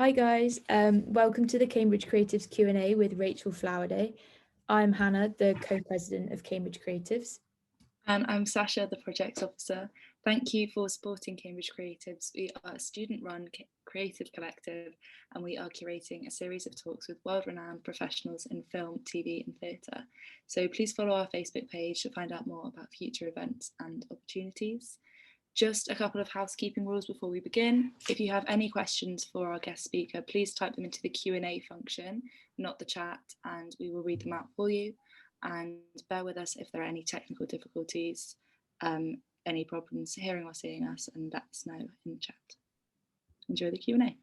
Hi guys, welcome to the Cambridge Creatives Q&A with Rachel Flowerday. I'm Hannah, the co-president of Cambridge Creatives. And I'm Sasha, the project officer. Thank you for supporting Cambridge Creatives. We are a student-run creative collective, and we are curating a series of talks with world-renowned professionals in film, TV and theatre. So please follow our Facebook page to find out more about future events and opportunities. Just a couple of housekeeping rules before we begin. If you have any questions for our guest speaker, please type them into the Q&A function, not the chat, and we will read them out for you. And bear with us if there are any technical difficulties, any problems hearing or seeing us, and let us know in the chat. Enjoy the Q&A.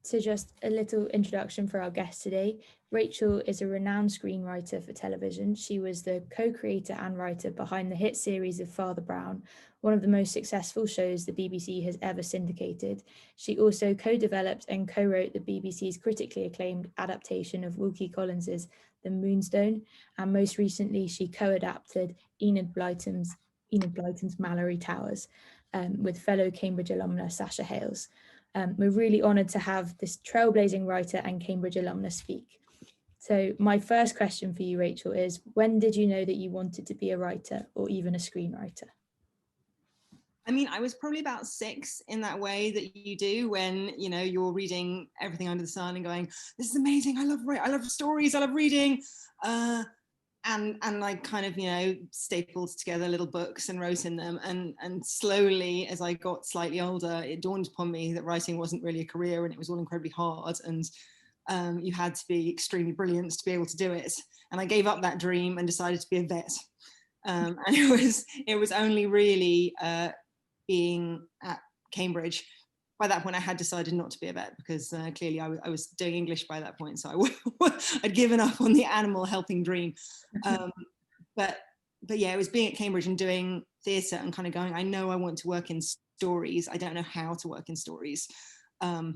So just a little introduction for our guest today. Rachel is a renowned screenwriter for television. She was the co-creator and writer behind the hit series of Father Brown, one of the most successful shows the BBC has ever syndicated. She also co-developed and co-wrote the BBC's critically acclaimed adaptation of Wilkie Collins's The Moonstone, and most recently she co-adapted Enid Blyton's Malory Towers with fellow Cambridge alumna Sasha Hails. We're really honoured to have this trailblazing writer and Cambridge alumna speak. So my first question for you, Rachel, is when did you know that you wanted to be a writer or even a screenwriter? I mean, I was probably about 6 in that way that you do when, you know, you're reading everything under the sun and going, this is amazing. I love stories. I love reading. And I kind of, you know, stapled together little books and wrote in them. And slowly, as I got slightly older, it dawned upon me that writing wasn't really a career and it was all incredibly hard. And you had to be extremely brilliant to be able to do it. And I gave up that dream and decided to be a vet. And it was only really being at Cambridge. By that point, I had decided not to be a vet because clearly I was doing English by that point. So I'd given up on the animal helping dream. But yeah, it was being at Cambridge and doing theatre and kind of going, I know I want to work in stories. I don't know how to work in stories. I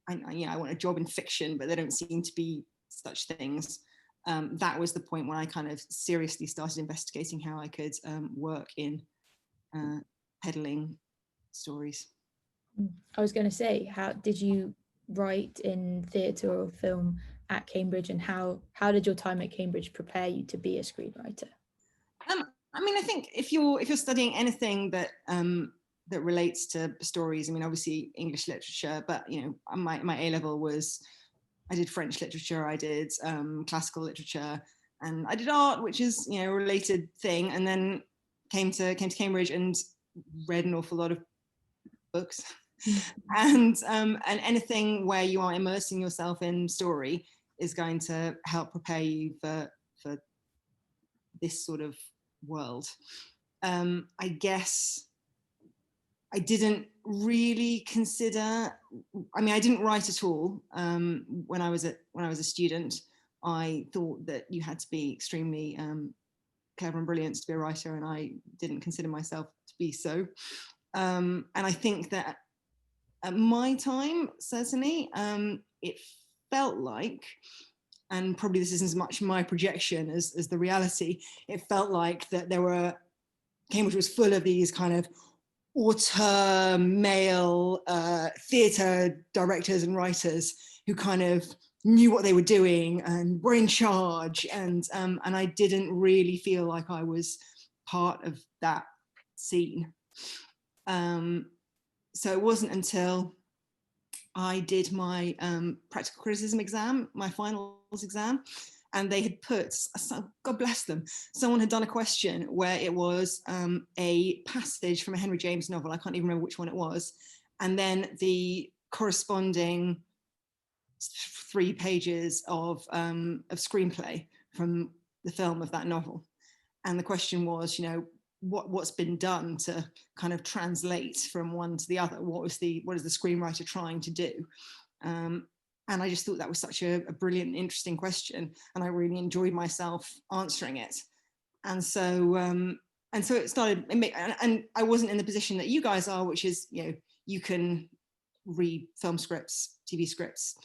want a job in fiction, but there don't seem to be such things. That was the point when I kind of seriously started investigating how I could work in peddling stories. I was going to say, how did you write in theatre or film at Cambridge, and how did your time at Cambridge prepare you to be a screenwriter? I mean, I think if you're studying anything that that relates to stories, I mean, obviously English literature, but you know, my A level was, I did French literature, I did classical literature, and I did art, which is, you know, a related thing, and then came to Cambridge and read an awful lot of books. And anything where you are immersing yourself in story is going to help prepare you for this sort of world. I guess I didn't really consider, I mean, I didn't write at all when I was a student. I thought that you had to be extremely clever and brilliant to be a writer, and I didn't consider myself to be so. And I think that at my time, certainly, it felt like, and probably this isn't as much my projection as the reality, it felt like that Cambridge was full of these kind of auteur male theatre directors and writers who kind of knew what they were doing and were in charge, and I didn't really feel like I was part of that scene. So it wasn't until I did my practical criticism exam, my finals exam, and they had put, God bless them, someone had done a question where it was a passage from a Henry James novel, I can't even remember which one it was, and then the corresponding 3 pages of screenplay from the film of that novel. And the question was, you know, what's been done to kind of translate from one to the other? What is the screenwriter trying to do? And I just thought that was such a brilliant, interesting question, and I really enjoyed myself answering it. And so it started, and I wasn't in the position that you guys are, which is, you know, you can read film scripts, TV scripts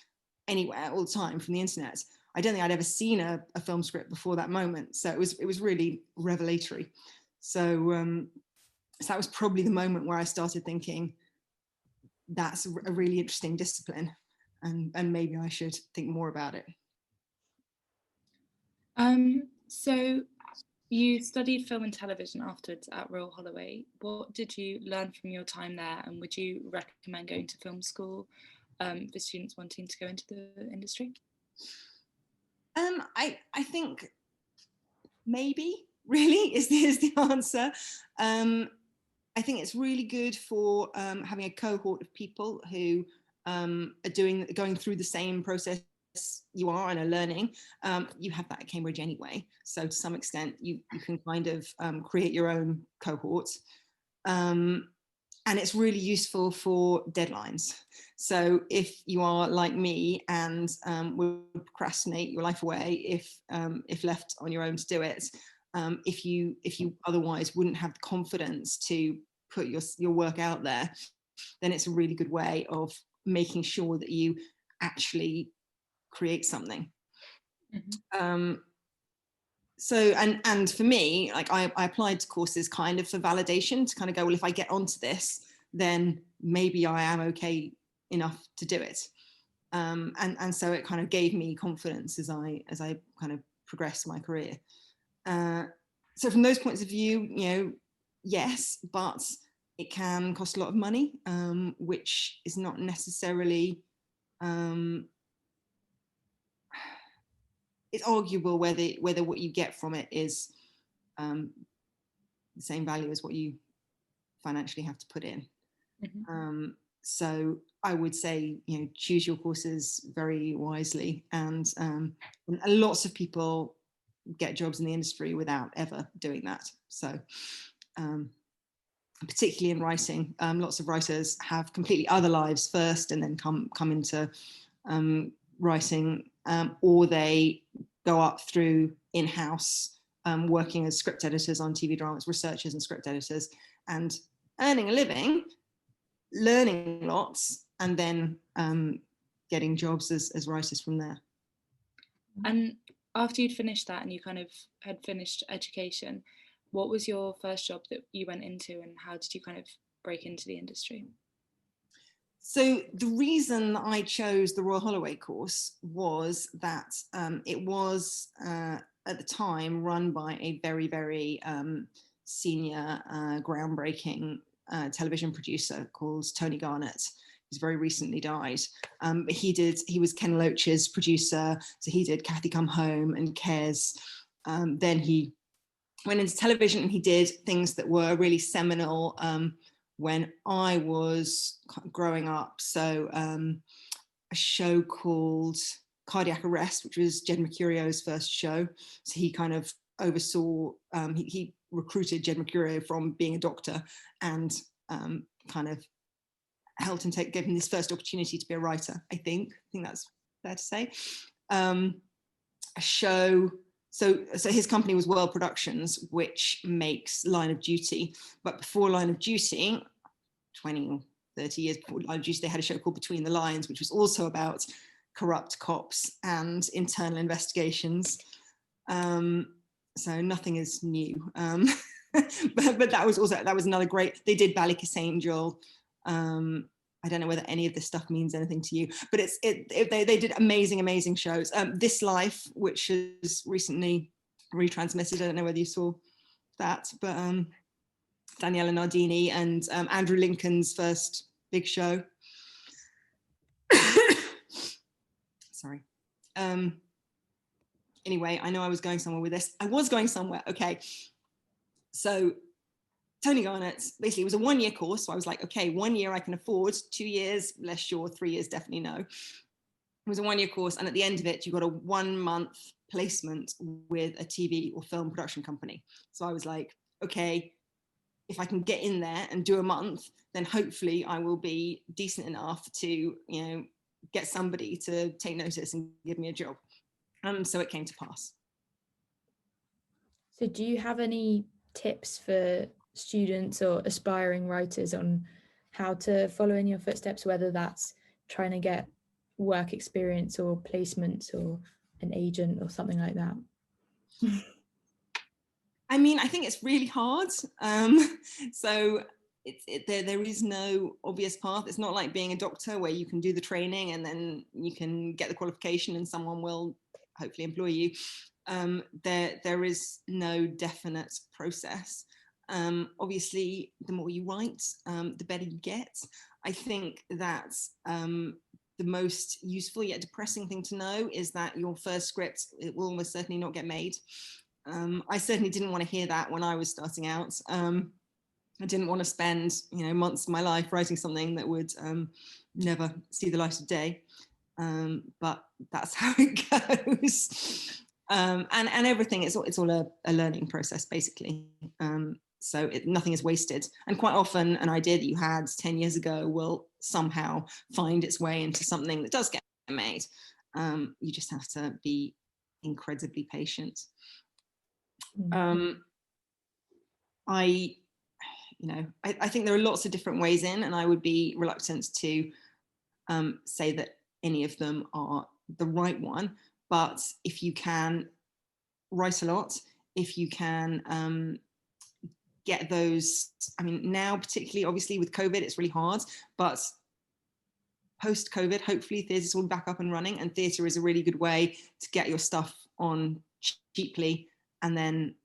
anywhere all the time from the internet. I don't think I'd ever seen a film script before that moment, so it was really revelatory. So that was probably the moment where I started thinking, that's a really interesting discipline. and maybe I should think more about it. So you studied film and television afterwards at Royal Holloway. What did you learn from your time there, and would you recommend going to film school for students wanting to go into the industry? I think maybe really is the answer. I think it's really good for having a cohort of people who are going through the same process you are and are learning. You have that at Cambridge anyway, so to some extent you can kind of create your own cohort, and it's really useful for deadlines. So if you are like me and would procrastinate your life away if left on your own to do it, if you otherwise wouldn't have the confidence to put your work out there, then it's a really good way of making sure that you actually create something. Mm-hmm. So and for me, like I applied to courses kind of for validation, to kind of go, well, if I get onto this, then maybe I am okay enough to do it. And so it kind of gave me confidence as I kind of progressed my career. So from those points of view, yes, but it can cost a lot of money, which is not necessarily, it's arguable whether what you get from it is the same value as what you financially have to put in. Mm-hmm. So I would say, choose your courses very wisely, and lots of people get jobs in the industry without ever doing that. So particularly in writing, lots of writers have completely other lives first and then come into writing, or they go up through in-house working as script editors on TV dramas, researchers and script editors, and earning a living, learning lots, and then getting jobs as writers from there. And after you'd finished that and you kind of had finished education, what was your first job that you went into, and how did you kind of break into the industry? So the reason that I chose the Royal Holloway course was that it was at the time run by a very, very senior, groundbreaking television producer called Tony Garnett, who's very recently died. But he was Ken Loach's producer, so he did Kathy Come Home and Cares. Then he went into television and he did things that were really seminal when I was growing up. So a show called Cardiac Arrest, which was Jed Mercurio's first show. So he kind of oversaw, he recruited Jed Mercurio from being a doctor and kind of helped him gave him this first opportunity to be a writer, I think that's fair to say. A show, so his company was World Productions, which makes Line of Duty. But before Line of Duty, 20 or 30 years before Line of Duty, they had a show called Between the Lines, which was also about corrupt cops and internal investigations. So nothing is new. But that was another great, they did Ballycus Angel. I don't know whether any of this stuff means anything to you, but they did amazing shows. This Life, which is recently retransmitted, I don't know whether you saw that, but Daniela Nardini and Andrew Lincoln's first big show. Sorry. Anyway, I know I was going somewhere with this. I was going somewhere. Okay. So Tony Garnett, basically it was a 1-year course. So I was like, okay, 1 year I can afford, 2 years, less sure, 3 years, definitely no. It was a 1-year course. And at the end of it, you got a 1-month placement with a TV or film production company. So I was like, okay, if I can get in there and do a month, then hopefully I will be decent enough to, get somebody to take notice and give me a job. So it came to pass. So do you have any tips for students or aspiring writers on how to follow in your footsteps, whether that's trying to get work experience or placements or an agent or something like that? I mean, I think it's really hard. So there is no obvious path. It's not like being a doctor where you can do the training and then you can get the qualification and someone will hopefully employ you. There is no definite process. Obviously, the more you write, the better you get. I think that the most useful yet depressing thing to know is that your first script, it will almost certainly not get made. I certainly didn't want to hear that when I was starting out. I didn't want to spend, months of my life writing something that would never see the light of day. But that's how it goes. And everything, it's all a learning process, basically. So nothing is wasted. And quite often an idea that you had 10 years ago will somehow find its way into something that does get made. You just have to be incredibly patient. I think there are lots of different ways in, and I would be reluctant to say that any of them are the right one. But if you can write a lot, if you can get those, now particularly obviously with COVID, it's really hard, but post-COVID, hopefully theatres will be back up and running, and theatre is a really good way to get your stuff on cheaply and then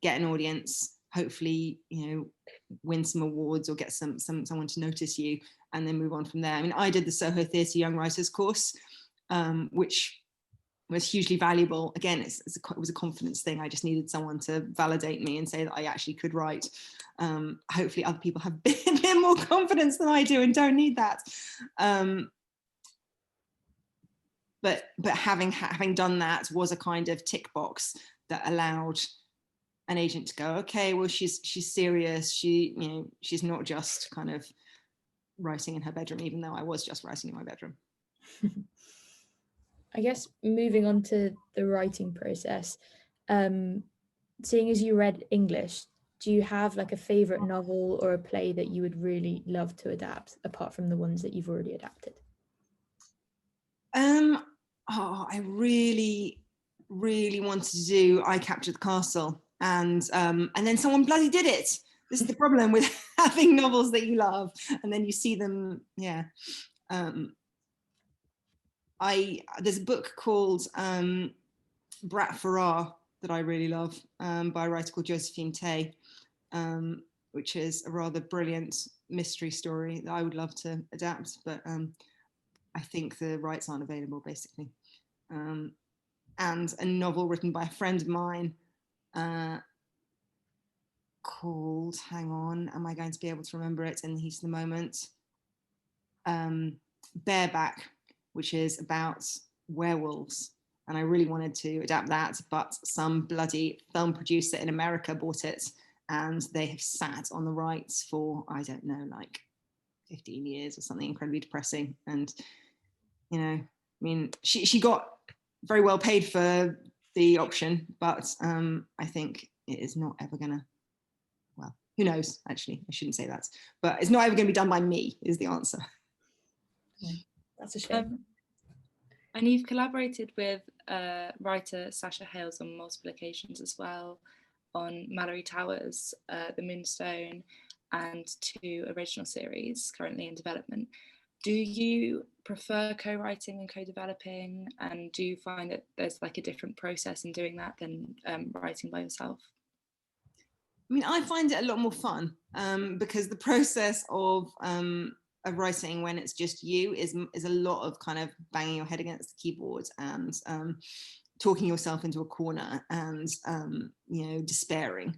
get an audience, hopefully, win some awards or get someone to notice you, and then move on from there. I did the Soho Theatre Young Writers course, which was hugely valuable. Again, it was a confidence thing. I just needed someone to validate me and say that I actually could write. Hopefully other people have a bit more confidence than I do and don't need that. But having done that was a kind of tick box that allowed an agent to go, okay, well, she's serious. She's not just kind of writing in her bedroom, even though I was just writing in my bedroom. I guess moving on to the writing process, seeing as you read English, do you have like a favorite novel or a play that you would really love to adapt, apart from the ones that you've already adapted? I really, really wanted to do I Captured the Castle, and then someone bloody did it. This is the problem with having novels that you love and then you see them. Yeah. There's a book called Brat Farrar that I really love, by a writer called Josephine Tay, which is a rather brilliant mystery story that I would love to adapt, but I think the rights aren't available, basically. And a novel written by a friend of mine called, hang on, am I going to be able to remember it in the heat of the moment? Bareback, which is about werewolves. And I really wanted to adapt that, but some bloody film producer in America bought it, and they have sat on the rights for, I don't know, like 15 years or something incredibly depressing. And, she got very well paid for the option, but I think it is not ever gonna, well, who knows, actually, I shouldn't say that, but it's not ever gonna be done by me, is the answer. Yeah, that's a shame. And you've collaborated with writer Sasha Hails on multiple occasions as well, on Malory Towers, The Moonstone, and 2 original series currently in development. Do you prefer co-writing and co-developing, and do you find that there's like a different process in doing that than writing by yourself? I find it a lot more fun, because the process of writing when it's just you is a lot of kind of banging your head against the keyboard and talking yourself into a corner and despairing.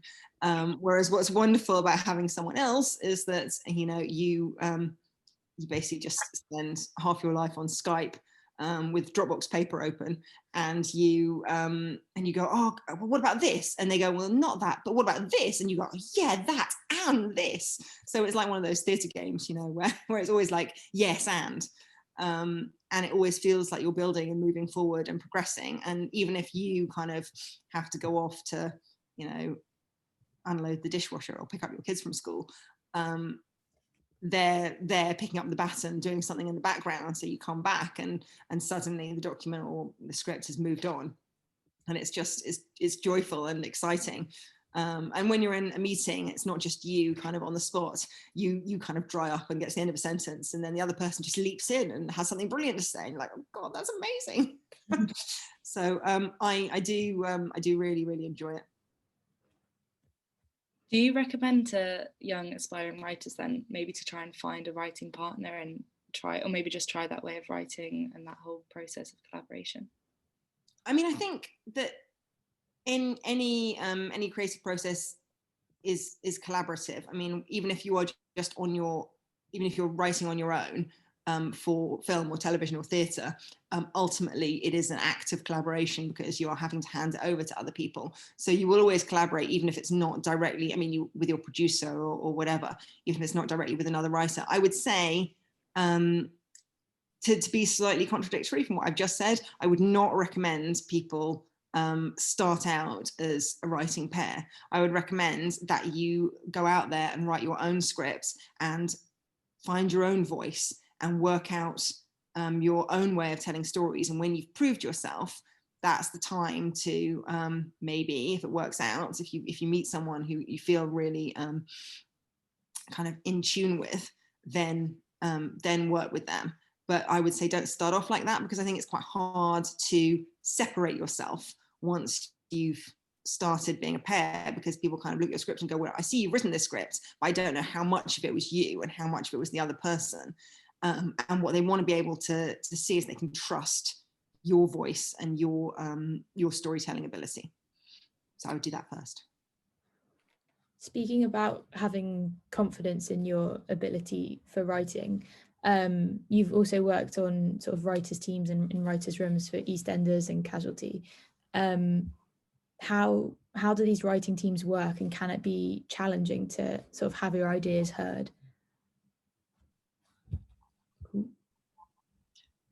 Whereas what's wonderful about having someone else is that you basically just spend half your life on Skype with Dropbox paper open, and you go, oh, well, what about this? And they go, well, not that, but what about this? And you go, yeah, that and this. So it's like one of those theatre games, where it's always like yes and it always feels like you're building and moving forward and progressing. And even if you kind of have to go off to unload the dishwasher or pick up your kids from school, they're picking up the baton, doing something in the background, so you come back and suddenly the document or the script has moved on, and it's joyful and exciting. And when you're in a meeting, it's not just you kind of on the spot. You kind of dry up and get to the end of a sentence, and then the other person just leaps in and has something brilliant to say. And you're like, oh God, that's amazing. So I do really, really enjoy it. Do you recommend to young aspiring writers then maybe to try and find a writing partner and try, or maybe just try that way of writing and that whole process of collaboration? I mean, I think that in any creative process is collaborative. I mean, even if you are just even if you're writing on your own for film or television or theatre, ultimately it is an act of collaboration because you are having to hand it over to other people. So you will always collaborate, even if it's not directly, I mean, with your producer or whatever, even if it's not directly with another writer. I would say, to be slightly contradictory from what I've just said, I would not recommend people start out as a writing pair. I would recommend that you go out there and write your own scripts and find your own voice and work out your own way of telling stories. And when you've proved yourself, that's the time to maybe, if it works out, if you meet someone who you feel really kind of in tune with, then work with them. But I would say don't start off like that, because I think it's quite hard to separate yourself once you've started being a pair, because people kind of look at your script and go, well, I see you've written this script, but I don't know how much of it was you and how much of it was the other person. And what they want to be able to see is they can trust your voice and your storytelling ability. So I would do that first. Speaking about having confidence in your ability for writing, you've also worked on sort of writers' teams and in writers' rooms for EastEnders and Casualty. How do these writing teams work, and can it be challenging to sort of have your ideas heard?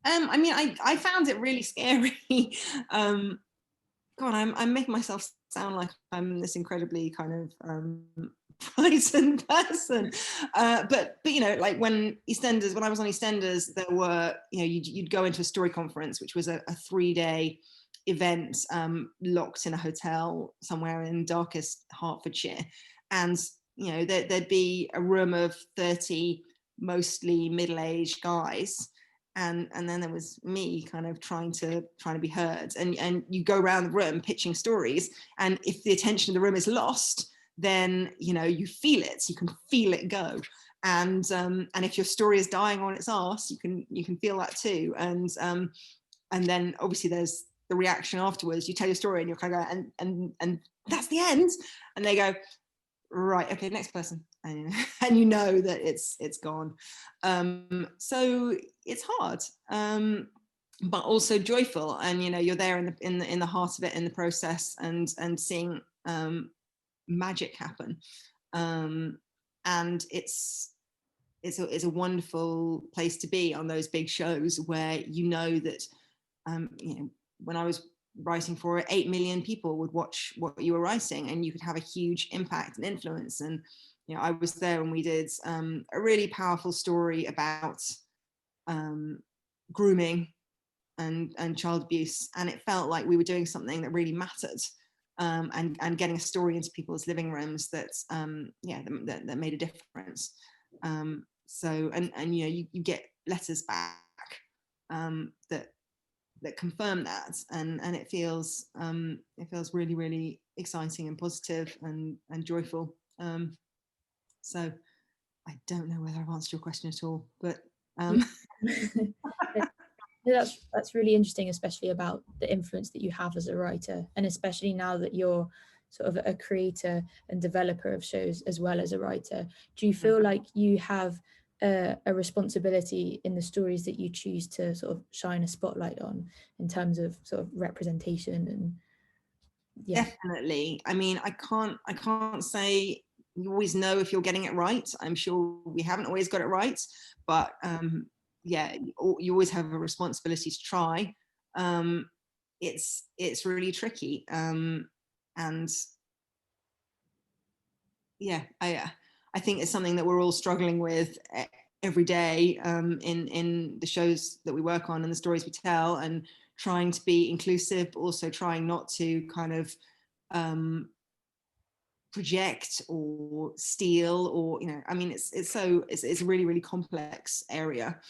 I mean, I found it really scary. God, I'm making myself sound like I'm this incredibly kind of frightened person. But you know, like when I was on EastEnders, there were, you know, you'd go into a story conference, which was a 3-day event, locked in a hotel somewhere in darkest Hertfordshire, and you know, there'd be a room of 30 mostly middle-aged guys. And then there was me kind of trying to be heard, and you go around the room pitching stories, and if the attention of the room is lost, then you know, you feel it, you can feel it go, and if your story is dying on its arse, you can feel that too, and then obviously there's the reaction afterwards. You tell your story and you're kind of and that's the end, and they go, right, okay, next person, and you know that it's gone. So it's hard, but also joyful, and you know, you're there in the heart of it, in the process, and seeing magic happen, and it's a wonderful place to be on those big shows where you know that you know, when I was writing for it, 8 million people would watch what you were writing, and you could have a huge impact and influence. And you know, I was there when we did a really powerful story about grooming and child abuse, and it felt like we were doing something that really mattered, and getting a story into people's living rooms that that made a difference. So and you know, you get letters back that confirm that, and it feels really, really exciting and positive and joyful. So I don't know whether I've answered your question at all, but that's really interesting, especially about the influence that you have as a writer, and especially now that you're sort of a creator and developer of shows as well as a writer. Do you feel like you have a responsibility in the stories that you choose to sort of shine a spotlight on, in terms of sort of representation? And yeah, definitely. I mean, I can't say you always know if you're getting it right. I'm sure we haven't always got it right, but yeah, you always have a responsibility to try. It's really tricky, and yeah, I think it's something that we're all struggling with every day, in the shows that we work on and the stories we tell, and trying to be inclusive, but also trying not to kind of project or steal, or, you know, I mean, it's a really, really complex area.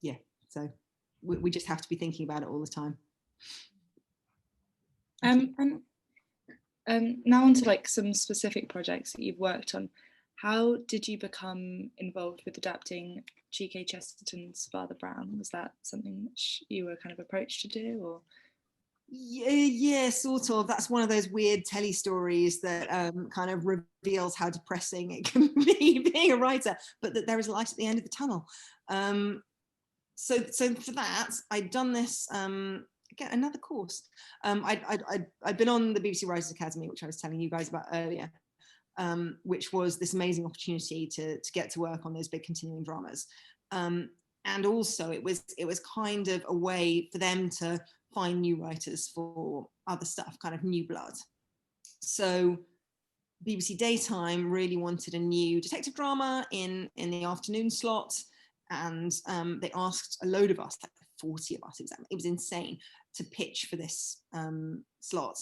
Yeah, so we just have to be thinking about it all the time. Now on to like some specific projects that you've worked on. How did you become involved with adapting G.K. Chesterton's Father Brown? Was that something which you were kind of approached to do, or? Yeah, sort of. That's one of those weird telly stories that kind of reveals how depressing it can be being a writer, but that there is light at the end of the tunnel. So for that, I'd done this, again, another course. I'd been on the BBC Writers Academy, which I was telling you guys about earlier, which was this amazing opportunity to get to work on those big continuing dramas. And also it was kind of a way for them to find new writers for other stuff, kind of new blood. So BBC Daytime really wanted a new detective drama in the afternoon slot, and they asked a load of us, like 40 of us, it was insane, to pitch for this slot,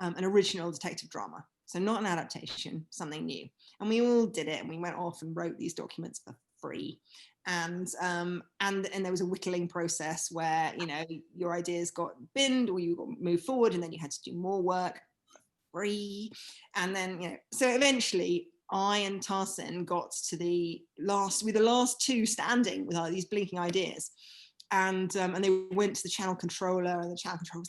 an original detective drama. So not an adaptation, something new. And we all did it, and we went off and wrote these documents for free. And there was a whittling process where, you know, your ideas got binned or you got moved forward, and then you had to do more work for free. And then, you know, so eventually I and Tarsin got to the last two standing with all these blinking ideas. And they went to the channel controller, and the channel controller was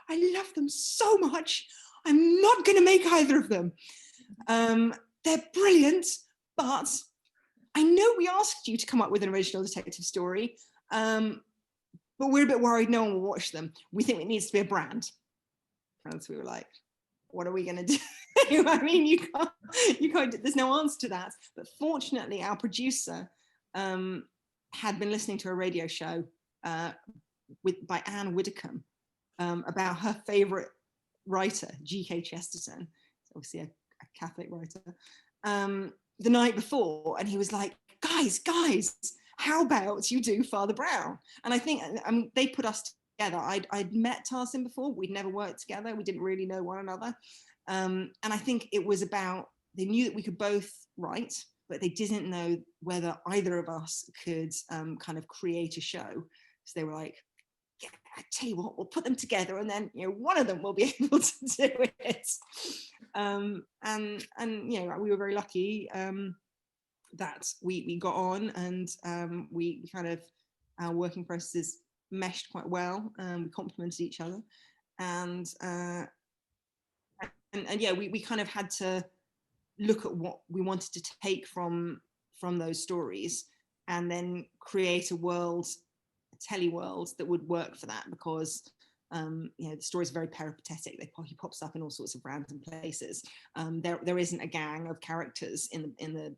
like, I love them so much. I'm not going to make either of them. They're brilliant, but I know we asked you to come up with an original detective story, but we're a bit worried no one will watch them. We think it needs to be a brand. And so we were like, what are we going to do? I mean, you can't, there's no answer to that. But fortunately, our producer had been listening to a radio show by Anne Widdecombe about her favourite writer, G.K. Chesterton, obviously a Catholic writer, the night before, and he was like, guys, how about you do Father Brown? And I think they put us together. I'd met Tarsin before, we'd never worked together, we didn't really know one another, and I think it was about, they knew that we could both write, but they didn't know whether either of us could kind of create a show. So they were like, yeah, I tell you what, we'll put them together, and then, you know, one of them will be able to do it. And you know, we were very lucky that we got on, and we kind of, our working processes meshed quite well. We complemented each other, and yeah, we kind of had to look at what we wanted to take from those stories, and then create a world, a telly world that would work for that, because you know, the story is very peripatetic. He pops up in all sorts of random places. There isn't a gang of characters in the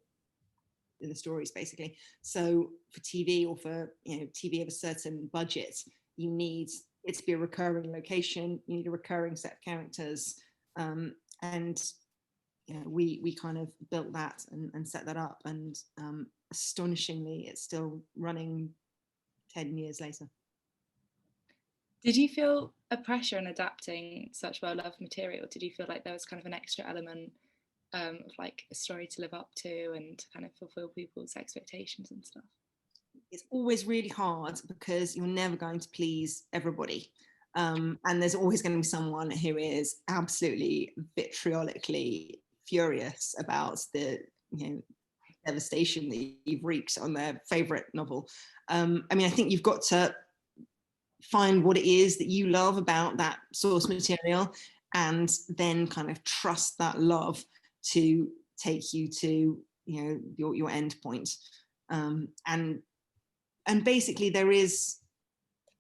stories, basically. So for TV, or for, you know, TV of a certain budget, you need it to be a recurring location. You need a recurring set of characters, and you know, we kind of built that and set that up, and astonishingly, it's still running 10 years later. Did you feel a pressure in adapting such well-loved material? Did you feel like there was kind of an extra element of like a story to live up to and to kind of fulfill people's expectations and stuff? It's always really hard, because you're never going to please everybody. And there's always going to be someone who is absolutely vitriolically furious about the, you know, devastation that you've wreaked on their favorite novel. I mean, I think you've got to find what it is that you love about that source material, and then kind of trust that love to take you to, you know, your end point. And basically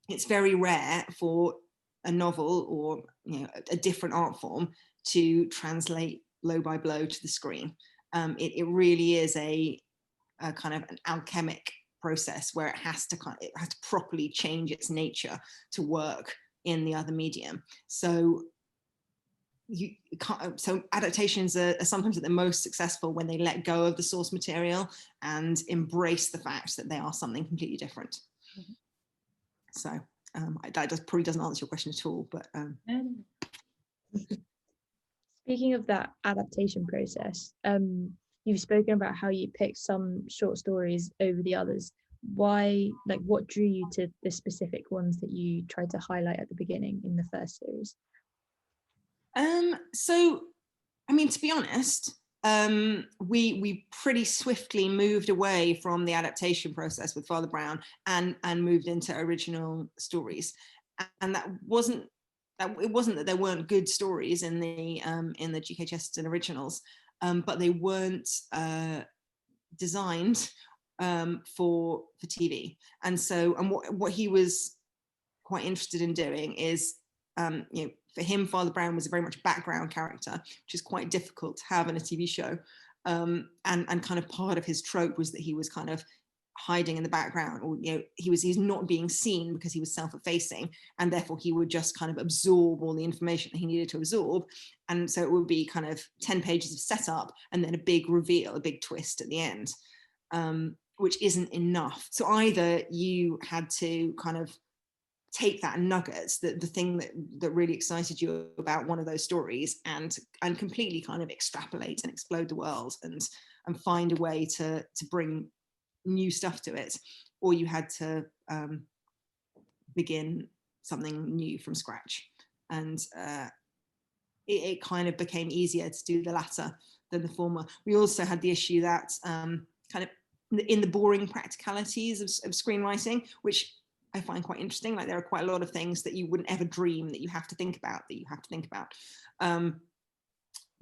it's very rare for a novel, or, you know, a different art form, to translate blow by blow to the screen. It really is a kind of an alchemic process, where it has to properly change its nature to work in the other medium. So so adaptations are sometimes at their most successful when they let go of the source material and embrace the fact that they are something completely different. Mm-hmm. So that probably doesn't answer your question at all, but Speaking of that adaptation process, you've spoken about how you picked some short stories over the others. Why, like, what drew you to the specific ones that you tried to highlight at the beginning in the first series? So, I mean, to be honest, we pretty swiftly moved away from the adaptation process with Father Brown and moved into original stories, and that wasn't that there weren't good stories in the G.K. Chesterton originals, but they weren't designed for TV. And so, and what he was quite interested in doing is, for him, Father Brown was a very much background character, which is quite difficult to have in a TV show. And kind of part of his trope was that he was kind of hiding in the background, or he's not being seen because he was self-effacing, and therefore he would just kind of absorb all the information that he needed to absorb. And so it would be kind of 10 pages of setup and then a big reveal, a big twist at the end, which isn't enough. So either you had to kind of take that nuggets, the thing that really excited you about one of those stories, and completely kind of extrapolate and explode the world and find a way to bring new stuff to it, or you had to begin something new from scratch. And it kind of became easier to do the latter than the former. We also had the issue that kind of in the boring practicalities of screenwriting, which I find quite interesting. Like, there are quite a lot of things that you wouldn't ever dream that you have to think about,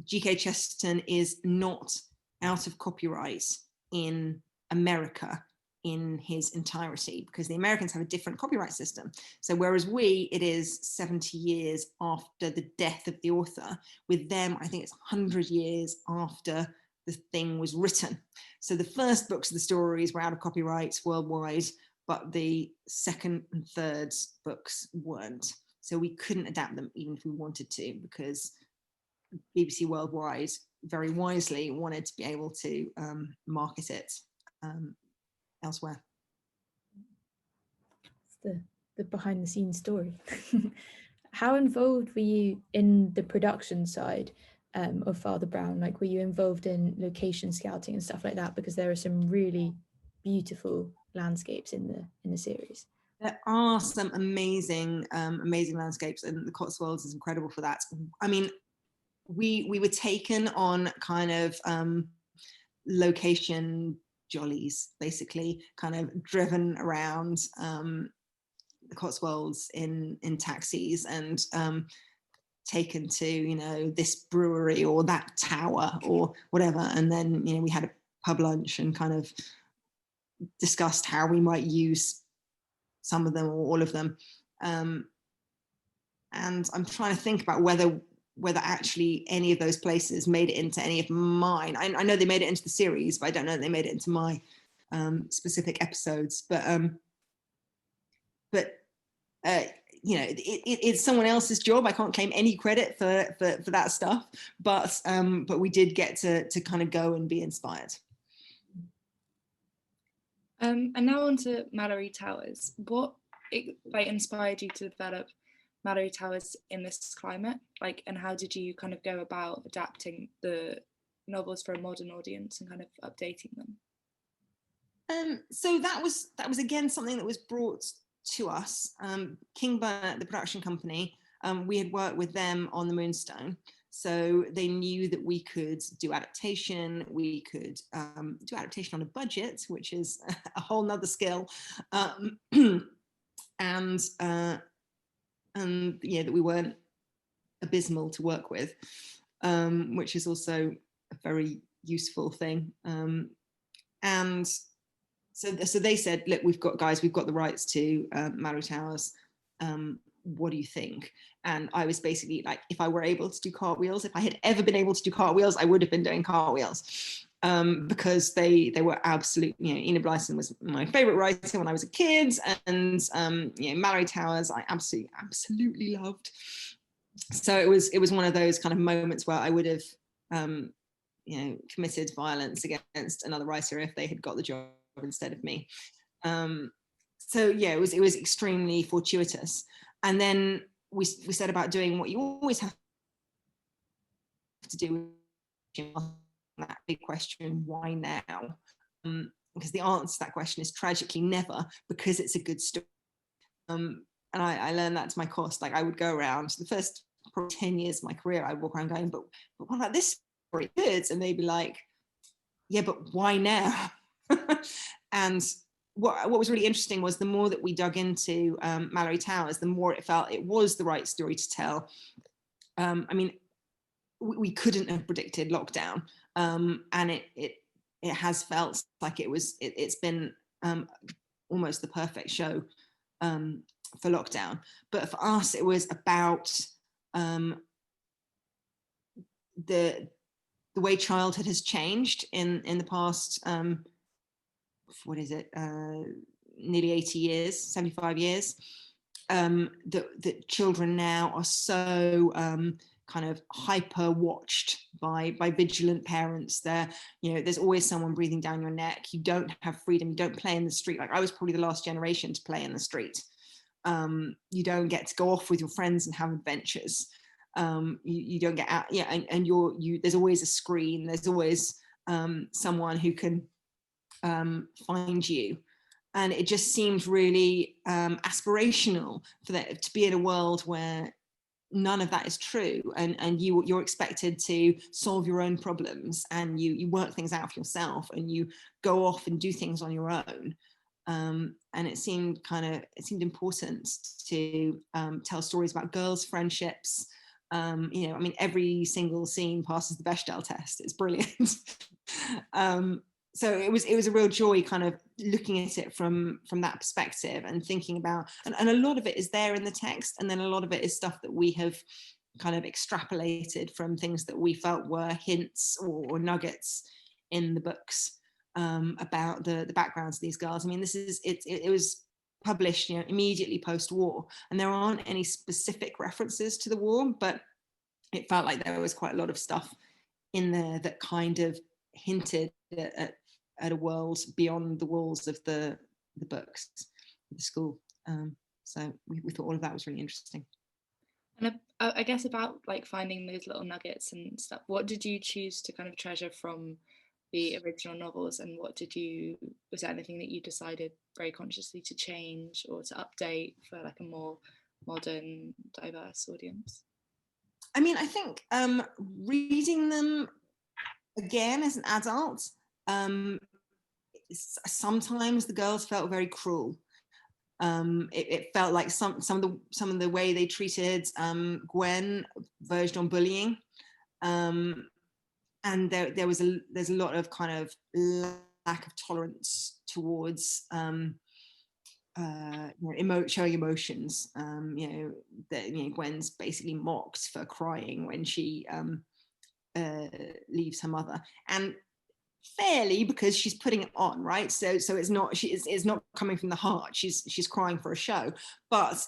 G.K. Chesterton is not out of copyright in America in his entirety, because the Americans have a different copyright system. So whereas it is 70 years after the death of the author, with them, I think it's 100 years after the thing was written. So the first books of the stories were out of copyright worldwide, but the second and third books weren't. So we couldn't adapt them even if we wanted to, because BBC Worldwide very wisely wanted to be able to market it elsewhere. It's the behind the scenes story. How involved were you in the production side of Father Brown? Like, were you involved in location scouting and stuff like that? Because there are some really beautiful landscapes in the series. There are some amazing landscapes, and the Cotswolds is incredible for that. I mean, we were taken on kind of location jollies, basically, kind of driven around the Cotswolds in taxis, and taken to this brewery or that tower or whatever, and then we had a pub lunch and kind of discussed how we might use some of them or all of them. And I'm trying to think about whether actually any of those places made it into any of mine. I know they made it into the series, but I don't know that they made it into my specific episodes. But it's someone else's job. I can't claim any credit for that stuff, but we did get to kind of go and be inspired. And now on to Malory Towers. What inspired you to develop Malory Towers in this climate? And how did you kind of go about adapting the novels for a modern audience and kind of updating them? So that was again something that was brought to us. King Burnett, the production company, we had worked with them on The Moonstone. So they knew that we could do adaptation, we could do adaptation on a budget, which is a whole nother skill, and that we weren't abysmal to work with, which is also a very useful thing. And so they said, look, we've got the rights to Malory Towers. What do you think? And I was basically like, if I were able to do cartwheels, if I had ever been able to do cartwheels, I would have been doing cartwheels, because they were absolute. Enid Blyton was my favorite writer when I was a kid, and Malory Towers I absolutely loved. So it was one of those kind of moments where I would have committed violence against another writer if they had got the job instead of me. So yeah, it was extremely fortuitous. And then we set about doing what you always have to do with that big question, why now? Because the answer to that question is tragically never, because it's a good story. And I learned that to my cost. Like, I would go around the first probably 10 years of my career, I'd walk around going, but what about this story? Good. And they'd be like, yeah, but why now? And what was really interesting was the more that we dug into Malory Towers, the more it felt it was the right story to tell. I mean, we couldn't have predicted lockdown, and it has felt like it's been almost the perfect show for lockdown. But for us, it was about the way childhood has changed in the past. What is it? Nearly 80 years, 75 years. That children now are so kind of hyper watched by vigilant parents. There's always someone breathing down your neck. You don't have freedom. You don't play in the street. Like, I was probably the last generation to play in the street. You don't get to go off with your friends and have adventures. You don't get out. Yeah, and there's always a screen. There's always someone who can find you. And it just seemed really aspirational for that to be in a world where none of that is true, and you're expected to solve your own problems, and you work things out for yourself, and you go off and do things on your own. And it seemed important to tell stories about girls' friendships. I mean, every single scene passes the Bechdel test. It's brilliant. So it was a real joy kind of looking at it from that perspective and thinking about, and a lot of it is there in the text, and then a lot of it is stuff that we have kind of extrapolated from things that we felt were hints or nuggets in the books about the backgrounds of these girls. I mean, it was published immediately post-war, and there aren't any specific references to the war, but it felt like there was quite a lot of stuff in there that kind of hinted at a world beyond the walls of the books, the school. So we thought all of that was really interesting. And I guess about like finding those little nuggets and stuff, what did you choose to kind of treasure from the original novels, and was there anything that you decided very consciously to change or to update for like a more modern, diverse audience? I mean, I think reading them again as an adult, sometimes the girls felt very cruel. It felt like some of the way they treated Gwen verged on bullying, and there's a lot of kind of lack of tolerance towards showing emotions. Gwen's basically mocked for crying when she leaves her mother, and fairly, because she's putting it on, right? So it's not coming from the heart. She's crying for a show, but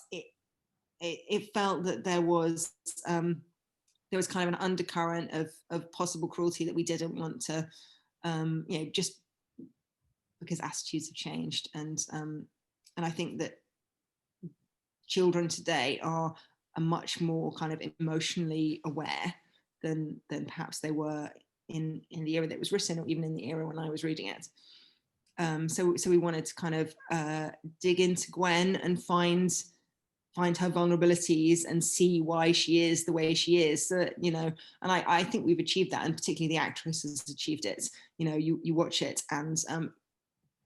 it felt that there was kind of an undercurrent of possible cruelty that we didn't want to, just because attitudes have changed, and I think that children today are much more kind of emotionally aware than perhaps they were in the era that it was written, or even in the era when I was reading it. So we wanted to kind of dig into Gwen and find her vulnerabilities and see why she is the way she is. So, and I think we've achieved that, and particularly the actress has achieved it. You watch it and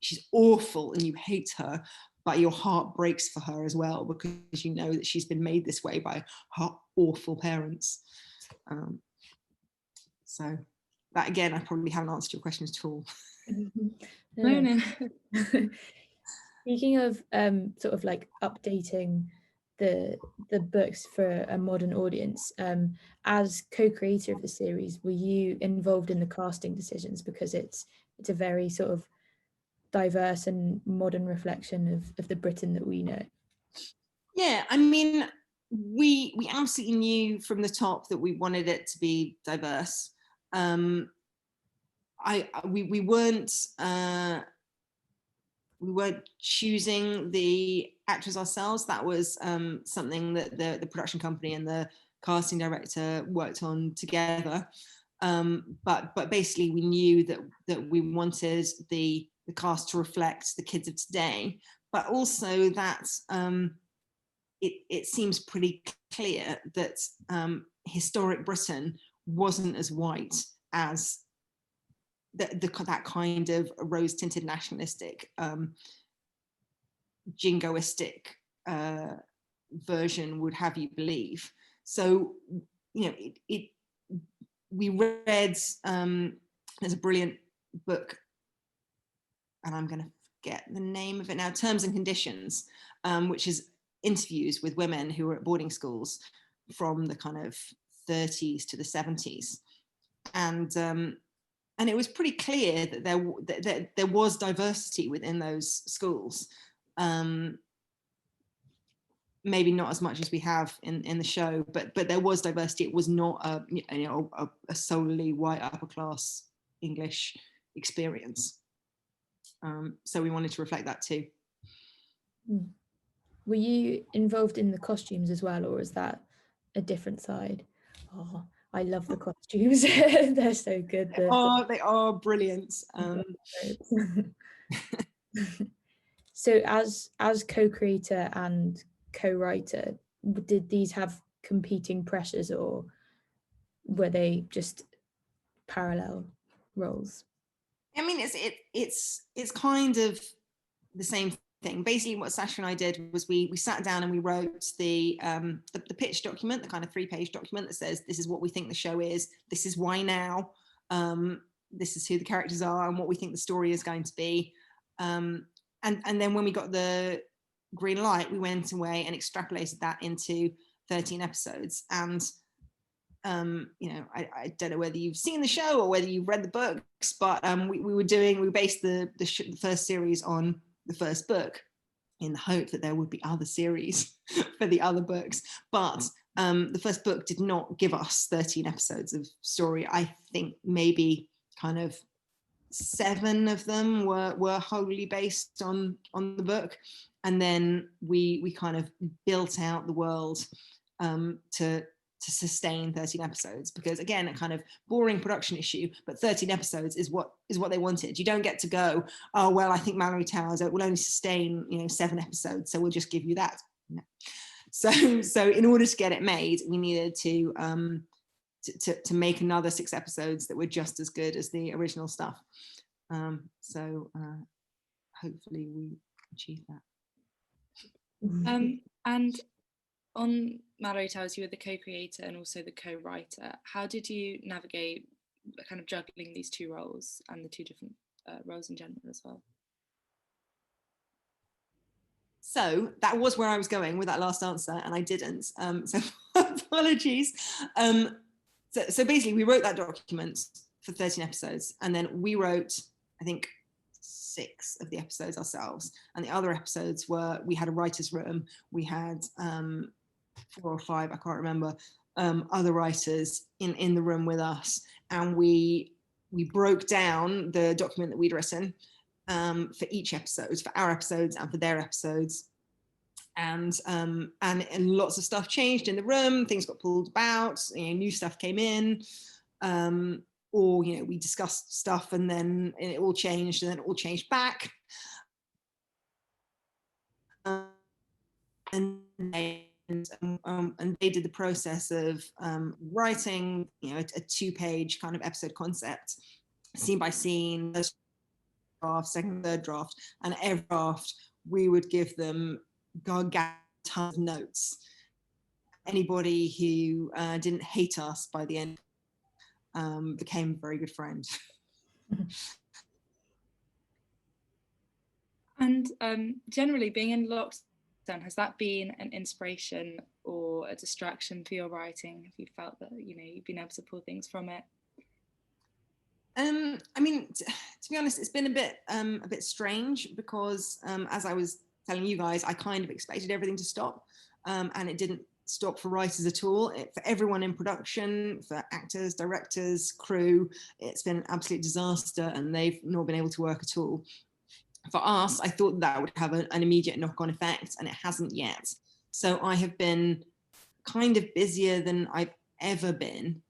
she's awful and you hate her, but your heart breaks for her as well, because you know that she's been made this way by her awful parents. So that, again, I probably haven't answered your question at all. No. Speaking of sort of like updating the books for a modern audience, as co-creator of the series, were you involved in the casting decisions, because it's a very sort of diverse and modern reflection of the Britain that we know? Yeah, I mean, we absolutely knew from the top that we wanted it to be diverse. We weren't choosing the actors ourselves. That was something that the production company and the casting director worked on together. But basically we knew that we wanted the cast to reflect the kids of today, but also that it seems pretty clear that historic Britain wasn't as white as that kind of rose-tinted nationalistic jingoistic version would have you believe. So, you know, we read, there's a brilliant book, and I'm going to forget the name of it now, Terms and Conditions, which is interviews with women who were at boarding schools from the kind of 30s to the 70s. And it was pretty clear that there was diversity within those schools. Maybe not as much as we have in the show, but there was diversity. It was not a solely white upper class English experience. So we wanted to reflect that too. Were you involved in the costumes as well, or is that a different side? Oh, I love the costumes. They're so good. They are brilliant. So as co-creator and co-writer, did these have competing pressures, or were they just parallel roles? I mean, it's kind of the same thing. Basically, what Sasha and I did was we sat down and we wrote the pitch document, the kind of 3-page document that says this is what we think the show is, this is why now, this is who the characters are, and what we think the story is going to be. And then when we got the green light, we went away and extrapolated that into 13 episodes. And you know, I don't know whether you've seen the show or whether you've read the books, but we based the first series on the first book in the hope that there would be other series for the other books. But the first book did not give us 13 episodes of story. I think maybe kind of 7 of them were wholly based on the book. And then we kind of built out the world to sustain 13 episodes, because again, a kind of boring production issue, but 13 episodes is what they wanted. You don't get to go, oh well, I think Malory Towers will only sustain 7 episodes, so we'll just give you that. No. So in order to get it made, we needed to make another 6 episodes that were just as good as the original stuff. So hopefully we achieve that. And on Malory Towers, you were the co-creator and also the co-writer. How did you navigate kind of juggling these 2 roles and the 2 different roles in general as well? So that was where I was going with that last answer, and I didn't. So apologies. So basically, we wrote that document for 13 episodes, and then we wrote, I think, 6 of the episodes ourselves, and the other episodes we had a writer's room. We had 4 or 5, I can't remember, other writers in the room with us, and we broke down the document that we'd written for each episode, for our episodes and for their episodes, and lots of stuff changed in the room. Things got pulled about, new stuff came in, or we discussed stuff and then it all changed, and then it all changed back. And they did the process of writing, a 2-page kind of episode concept, scene by scene, first draft, second, third draft, and every draft we would give them gargantuan tons of notes. Anybody who didn't hate us by the end became a very good friend. And generally, being in lockdown, has that been an inspiration or a distraction for your writing? Have you felt that you've been able to pull things from it? I mean, to be honest, it's been a bit strange, because as I was telling you guys, I kind of expected everything to stop, and it didn't stop for writers at all. For everyone in production, for actors, directors, crew, it's been an absolute disaster, and they've not been able to work at all. For us, I thought that would have an immediate knock-on effect, and it hasn't yet. So I have been kind of busier than I've ever been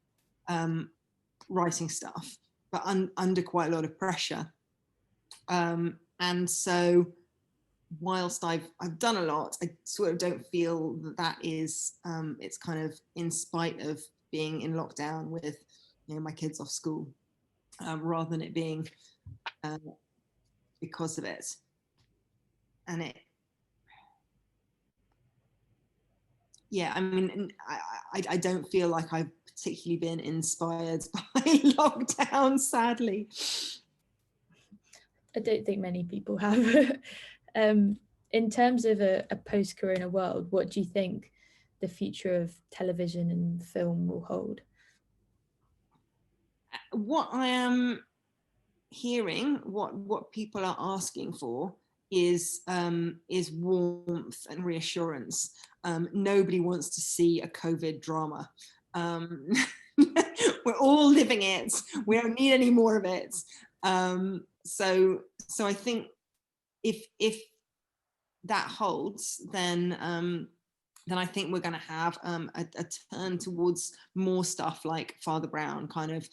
writing stuff, but under quite a lot of pressure. And so whilst I've done a lot, I sort of don't feel that is, it's kind of in spite of being in lockdown with, you know, my kids off school, rather than it being because of it. And yeah, I mean, I don't feel like I've particularly been inspired by lockdown, sadly. I don't think many people have. In terms of a post-corona world, what do you think the future of television and film will hold? What I am hearing, what people are asking for is warmth and reassurance. Nobody wants to see a COVID drama. We're all living it. We don't need any more of it. So I think if that holds, then I think we're going to have a turn towards more stuff like Father Brown, kind of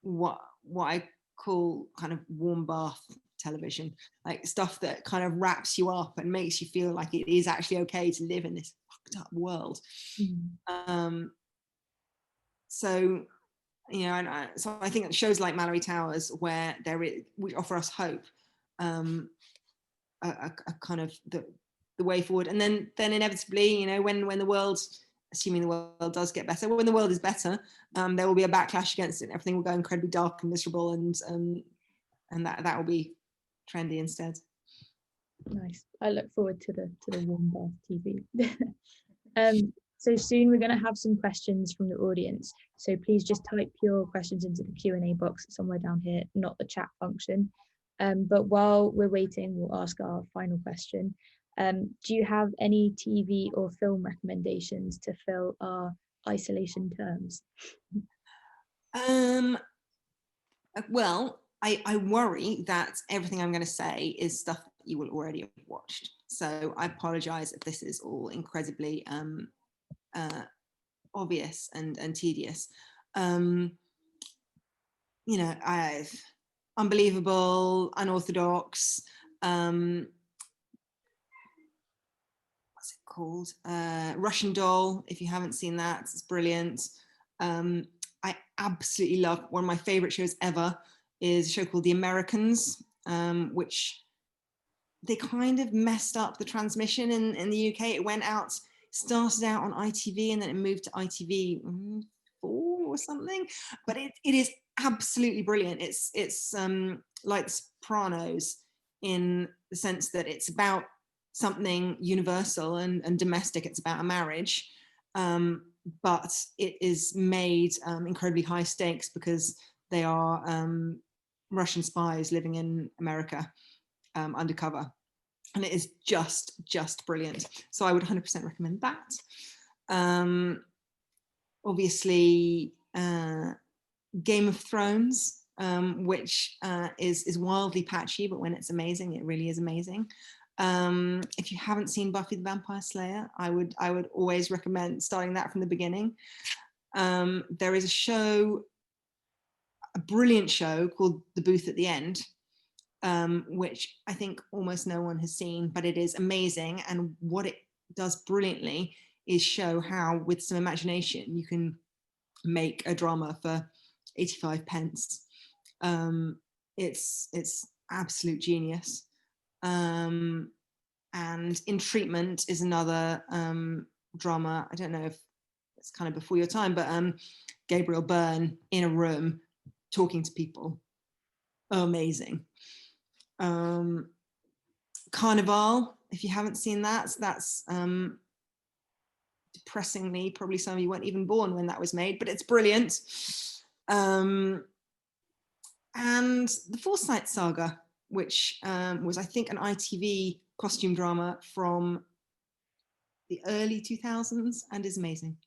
what I call kind of warm bath television, like stuff that kind of wraps you up and makes you feel like it is actually okay to live in this fucked up world. So, you know, and so I think that shows like Malory Towers, where which offer us hope, a kind of the way forward. And then inevitably, you know, when the world, assuming the world does get better, when the world is better, there will be a backlash against it, and everything will go incredibly dark and miserable, and that will be trendy instead. Nice. I look forward to the warm bath TV. So soon we're going to have some questions from the audience. So please just type your questions into the Q&A box somewhere down here, not the chat function. But while we're waiting, we'll ask our final question. Do you have any TV or film recommendations to fill our isolation terms? Well, I worry that everything I'm going to say is stuff that you will already have watched. So I apologize if this is all incredibly obvious and tedious. You know, unbelievable, unorthodox, what's it called? Russian Doll, if you haven't seen that, it's brilliant. I absolutely love, one of my favorite shows ever is a show called The Americans, which they kind of messed up the transmission in the UK. It went out, started out on ITV, and then it moved to ITV4 or something, but it is absolutely brilliant. It's like The Sopranos in the sense that it's about something universal and domestic. It's about a marriage, but it is made incredibly high stakes because they are Russian spies living in America undercover, and it is just brilliant. So I would 100% recommend that. Obviously, Game of Thrones, which is wildly patchy, but when it's amazing, it really is amazing. If you haven't seen Buffy the Vampire Slayer, I would always recommend starting that from the beginning. There is a brilliant show called The Booth at the End, which I think almost no one has seen, but it is amazing. And what it does brilliantly is show how, with some imagination, you can make a drama for 85 pence. It's absolute genius. And In Treatment is another drama. I don't know if it's kind of before your time, but Gabriel Byrne in a room talking to people. Amazing. Carnival, if you haven't seen that, that's depressingly, probably some of you weren't even born when that was made, but it's brilliant. And The Forsyte Saga, which was, I think, an ITV costume drama from the early 2000s and is amazing.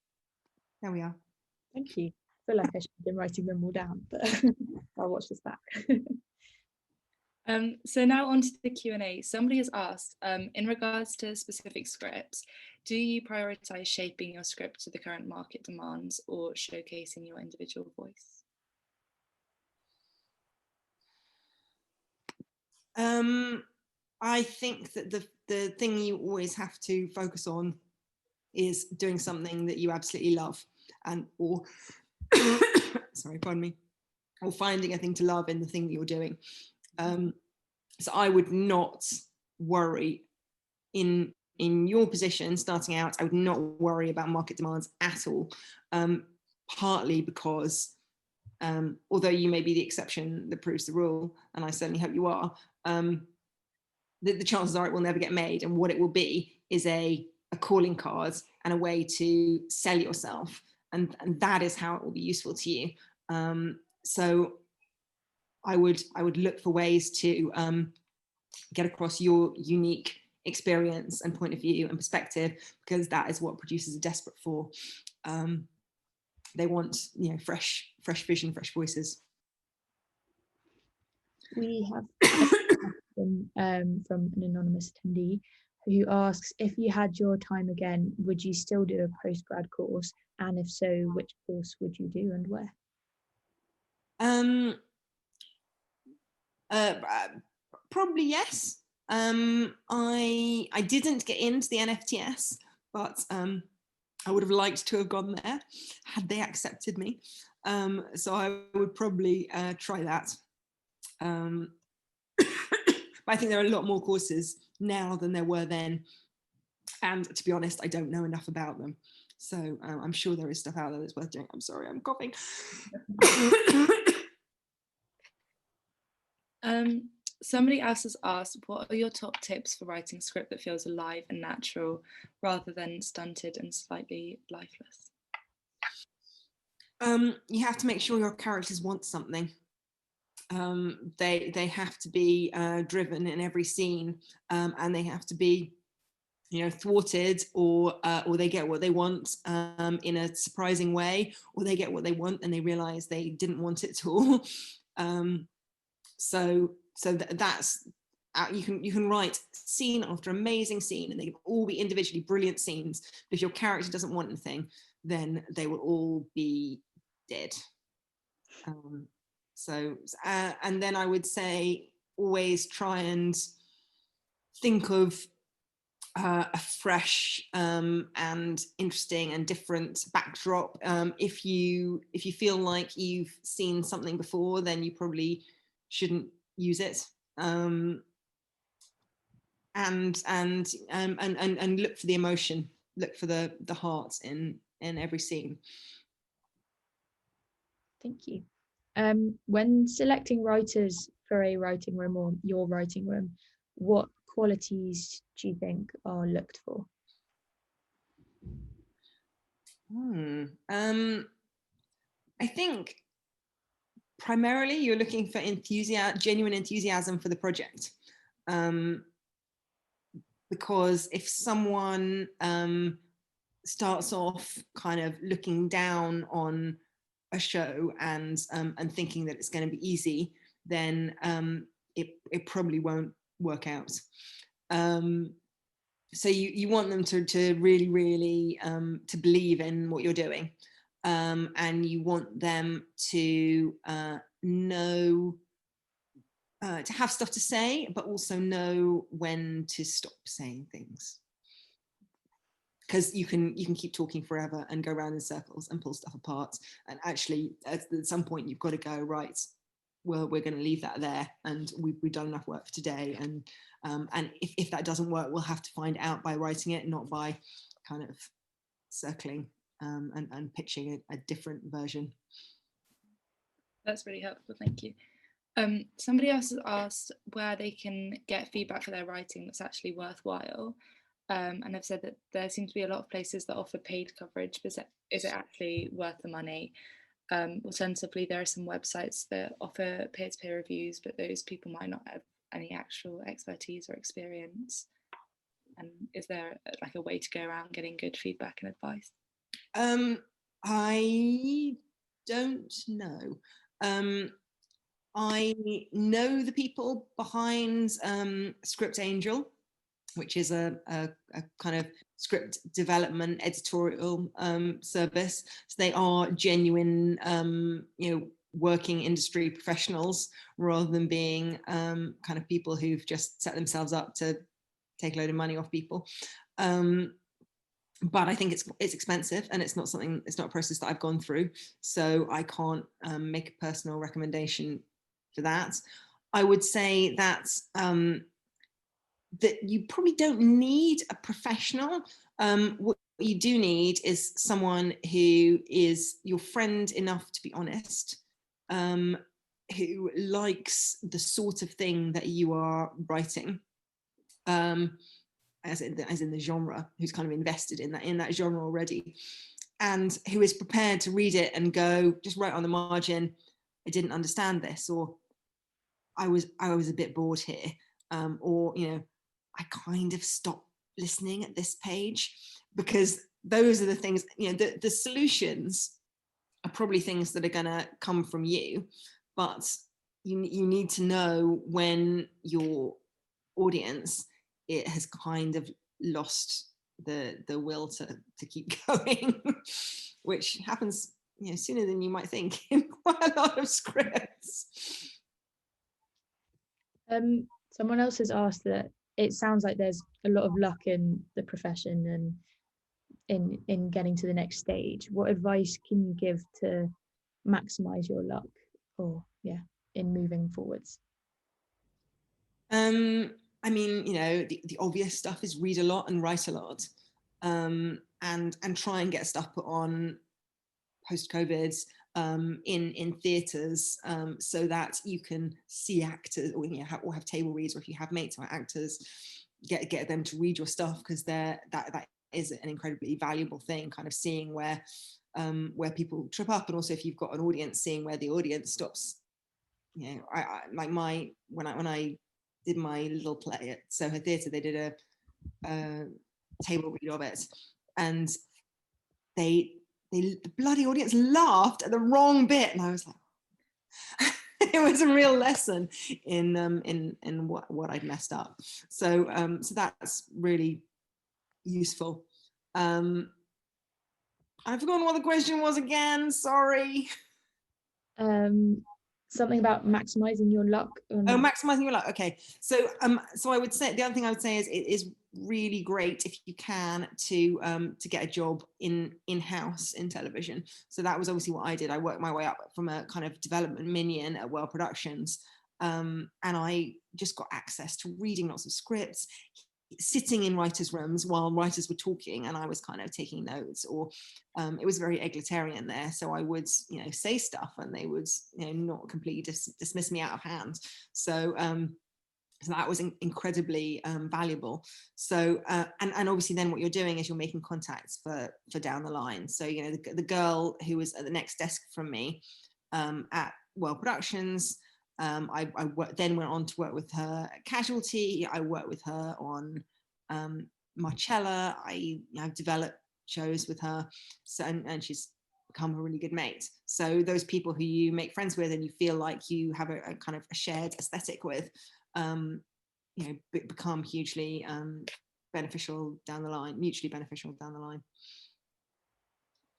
There we are. Thank you. I feel like I should have been writing them all down, but I'll watch this back. So now on to the Q&A. Somebody has asked, in regards to specific scripts, Do you prioritise shaping your script to the current market demands or showcasing your individual voice? I think that the thing you always have to focus on is doing something that you absolutely love, and or sorry, pardon me, or finding a thing to love in the thing that you're doing. So I would not worry in your position starting out. I would not worry about market demands at all. Partly because although you may be the exception that proves the rule, and I certainly hope you are, the chances are it will never get made, and what it will be is a calling card and a way to sell yourself, and that is how it will be useful to you. So I would look for ways to get across your unique experience and point of view and perspective, because that is what producers are desperate for. They want, you know, fresh vision, fresh voices. We have a question from an anonymous attendee who asks, if you had your time again, would you still do a postgrad course? And if so, which course would you do and where? Probably yes. I didn't get into the NFTS, but I would have liked to have gone there had they accepted me. So I would probably try that. But I think there are a lot more courses now than there were then. And to be honest, I don't know enough about them. So I'm sure there is stuff out there that's worth doing. I'm sorry, I'm coughing. Somebody else has asked, what are your top tips for writing a script that feels alive and natural rather than stunted and slightly lifeless? You have to make sure your characters want something. They have to be driven in every scene, and they have to be, you know, thwarted, or they get what they want in a surprising way, or they get what they want and they realize they didn't want it at all. So that's you can write scene after amazing scene, and they can all be individually brilliant scenes, but if your character doesn't want anything, then they will all be dead. And then I would say always try and think of a fresh and interesting and different backdrop. If you feel like you've seen something before, then you probably shouldn't use it. And look for the emotion, look for the heart in every scene. Thank you. When selecting writers for a writing room or your writing room, what qualities do you think are looked for? I think primarily you're looking for genuine enthusiasm for the project. Because if someone starts off kind of looking down on a show and thinking that it's going to be easy, then it probably won't work out. So you want them to really to believe in what you're doing, and you want them to know, to have stuff to say, but also know when to stop saying things. Because you can keep talking forever and go around in circles and pull stuff apart, and actually at some point you've got to go, right, well, we're going to leave that there, and we've done enough work for today, and if that doesn't work, we'll have to find out by writing it, not by kind of circling and pitching a different version. That's really helpful, thank you. Somebody else has asked where they can get feedback for their writing that's actually worthwhile. And I've said that there seem to be a lot of places that offer paid coverage, but is it actually worth the money? Alternatively, there are some websites that offer peer-to-peer reviews, but those people might not have any actual expertise or experience. And is there like a way to go around getting good feedback and advice? I don't know. I know the people behind Script Angel, which is a kind of script development editorial service. So they are genuine, working industry professionals rather than being kind of people who've just set themselves up to take a load of money off people. But I think it's expensive, and it's not a process that I've gone through, so I can't make a personal recommendation for that. I would say that that you probably don't need a professional. What you do need is someone who is your friend enough to be honest, who likes the sort of thing that you are writing, as in the genre, who's kind of invested in that genre already, and who is prepared to read it and go, just write on the margin, I didn't understand this, or I was a bit bored here, or I kind of stopped listening at this page, because those are the things, the solutions are probably things that are going to come from you, but you need to know when your audience, it has kind of lost the will to keep going, which happens sooner than you might think in quite a lot of scripts. Someone else has asked that it sounds like there's a lot of luck in the profession and in getting to the next stage. What advice can you give to maximize your luck, or in moving forwards? I mean, the obvious stuff is read a lot and write a lot, and try and get stuff put on post-COVID in theatres, so that you can see actors, or have table reads, or if you have mates who are actors, get them to read your stuff, because that is an incredibly valuable thing, kind of seeing where people trip up, and also if you've got an audience, seeing where the audience stops. I like when I did my little play at Soho Theatre, they did a table read of it, and the bloody audience laughed at the wrong bit, and I was like, it was a real lesson in what I'd messed up. So that's really useful. I've forgotten what the question was again. Sorry. Something about maximizing your luck. Maximizing your luck. Okay. So I would say the other thing I would say is it is really great if you can to get a job in-house in television. So that was obviously what I did. I worked my way up from a kind of development minion at World Productions, and I just got access to reading lots of scripts, sitting in writers' rooms while writers were talking, and I was kind of taking notes, or it was very egalitarian there, so I would say stuff and they would not completely dismiss me out of hand. So that was incredibly valuable. So and obviously then what you're doing is you're making contacts for down the line. So the girl who was at the next desk from me at World Productions, I then went on to work with her at Casualty. I worked with her on Marcella. I've developed shows with her, so and she's become a really good mate. So those people who you make friends with and you feel like you have a kind of a shared aesthetic with, become hugely beneficial down the line, mutually beneficial down the line.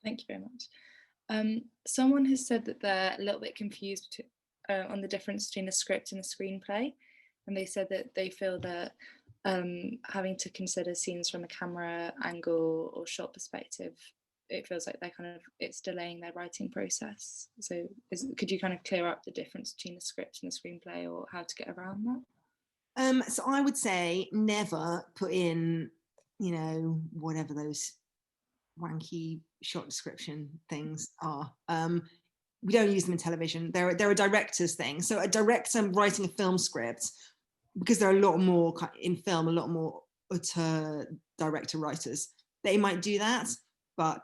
Thank you very much. Someone has said that they're a little bit confused on the difference between a script and a screenplay, and they said that they feel that having to consider scenes from a camera angle or shot perspective, it feels like it's delaying their writing process. So could you kind of clear up the difference between a script and a screenplay, or how to get around that? So I would say never put in, whatever those wanky shot description things are. We don't use them in television. They're a director's thing. So a director writing a film script, because there are a lot more in film, a lot more auteur director writers, they might do that, but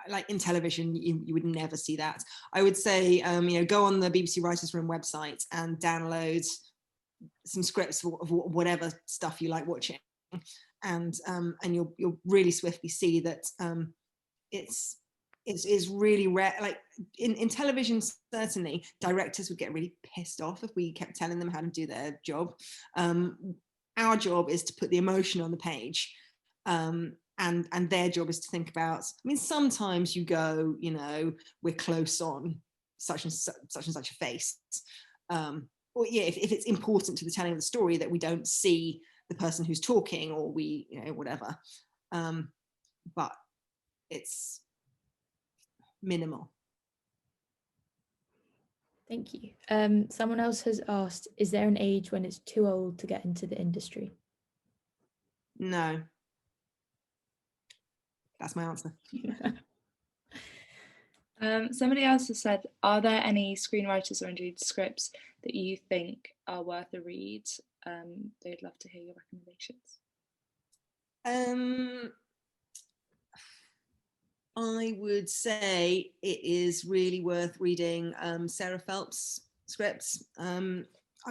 like in television, you would never see that. I would say, go on the BBC Writers' Room website and download some scripts of whatever stuff you like watching, and you'll really swiftly see that it's really rare. Like in television, certainly directors would get really pissed off if we kept telling them how to do their job. our job is to put the emotion on the page, and their job is to think about, I mean, sometimes you go, you know, we're close on such and such a face, or yeah, if it's important to the telling of the story that we don't see the person who's talking, or we, you know, whatever, but it's minimal. Thank you. Someone else has asked, is there an age when it's too old to get into the industry? No. That's my answer. Somebody else has said, are there any screenwriters or indeed scripts that you think are worth a read? They'd love to hear your recommendations. I would say it is really worth reading Sarah Phelps' scripts. I'm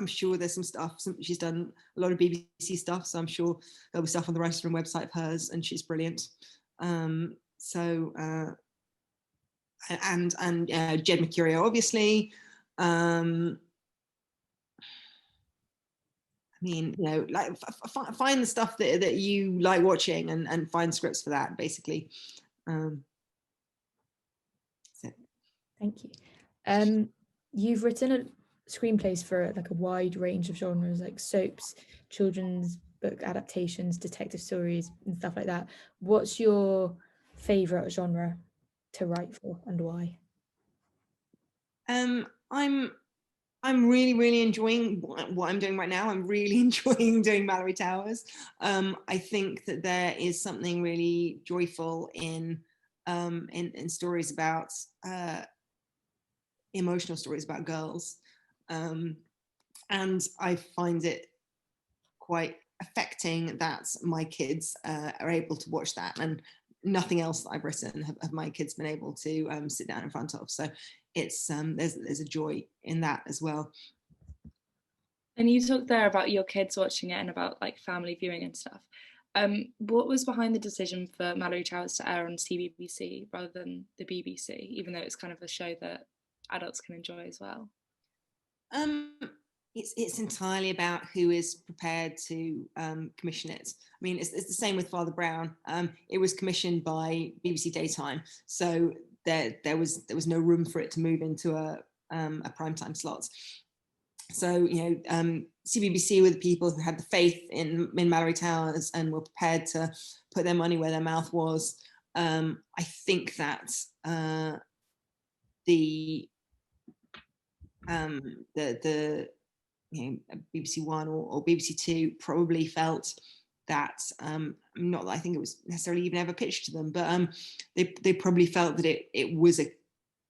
sure there's some stuff, she's done a lot of BBC stuff, so I'm sure there'll be stuff on the Writers' Room website of hers, and she's brilliant. And Jed Mercurio, obviously. I mean, you know, like find the stuff that you like watching, and find scripts for that, basically. Thank you. You've written screenplays for like a wide range of genres, like soaps, children's book adaptations, detective stories, and stuff like that. What's your favorite genre to write for, and why? I'm really enjoying what I'm doing right now. I'm really enjoying doing Malory Towers. I think that there is something really joyful in stories about emotional stories about girls, and I find it quite affecting that my kids are able to watch that, and nothing else that I've written have my kids been able to sit down in front of. So it's there's a joy in that as well. And you talked there about your kids watching it and about like family viewing and stuff. What was behind the decision for Malory Towers to air on CBBC rather than the BBC, even though it's kind of a show that adults can enjoy as well? It's entirely about who is prepared to commission it. I mean, it's the same with Father Brown. It was commissioned by BBC Daytime, so there was no room for it to move into a primetime slot. So, you know, CBBC were the people who had the faith in Malory Towers and were prepared to put their money where their mouth was. I think that the you know, BBC One or BBC Two probably felt that, not that I think it was necessarily even ever pitched to them, but they probably felt that it was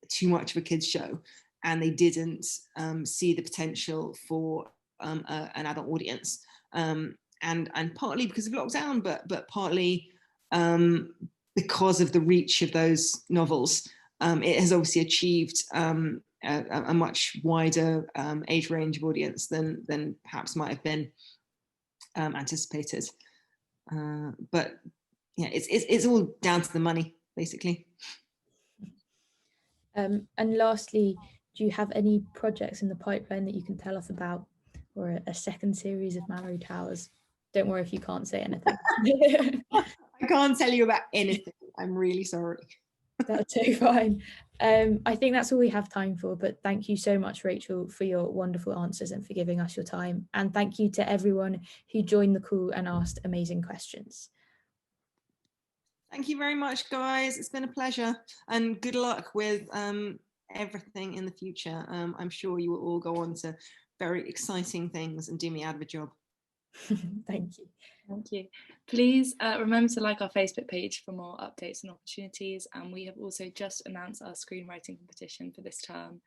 too much of a kids show, and they didn't see the potential for an adult audience, and partly because of lockdown, but partly because of the reach of those novels. It has obviously achieved a much wider age range of audience than perhaps might have been anticipated. But yeah, it's all down to the money, basically. And lastly, do you have any projects in the pipeline that you can tell us about, or a second series of Malory Towers? Don't worry if you can't say anything. I can't tell you about anything. I'm really sorry. That's so fine. I think that's all we have time for, but thank you so much, Rachel, for your wonderful answers and for giving us your time. And thank you to everyone who joined the call and asked amazing questions. Thank you very much, guys. It's been a pleasure, and good luck with everything in the future. I'm sure you will all go on to very exciting things and do me out of a job. Thank you. Thank you. Please remember to like our Facebook page for more updates and opportunities. And we have also just announced our screenwriting competition for this term.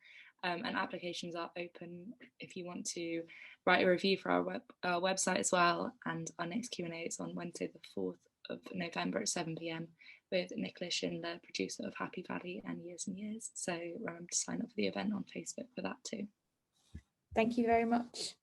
And applications are open if you want to write a review for our website as well. And our next Q&A is on Wednesday, the 4th of November at 7 p.m. with Nicola Shindler, producer of Happy Valley and Years and Years. So remember to sign up for the event on Facebook for that too. Thank you very much.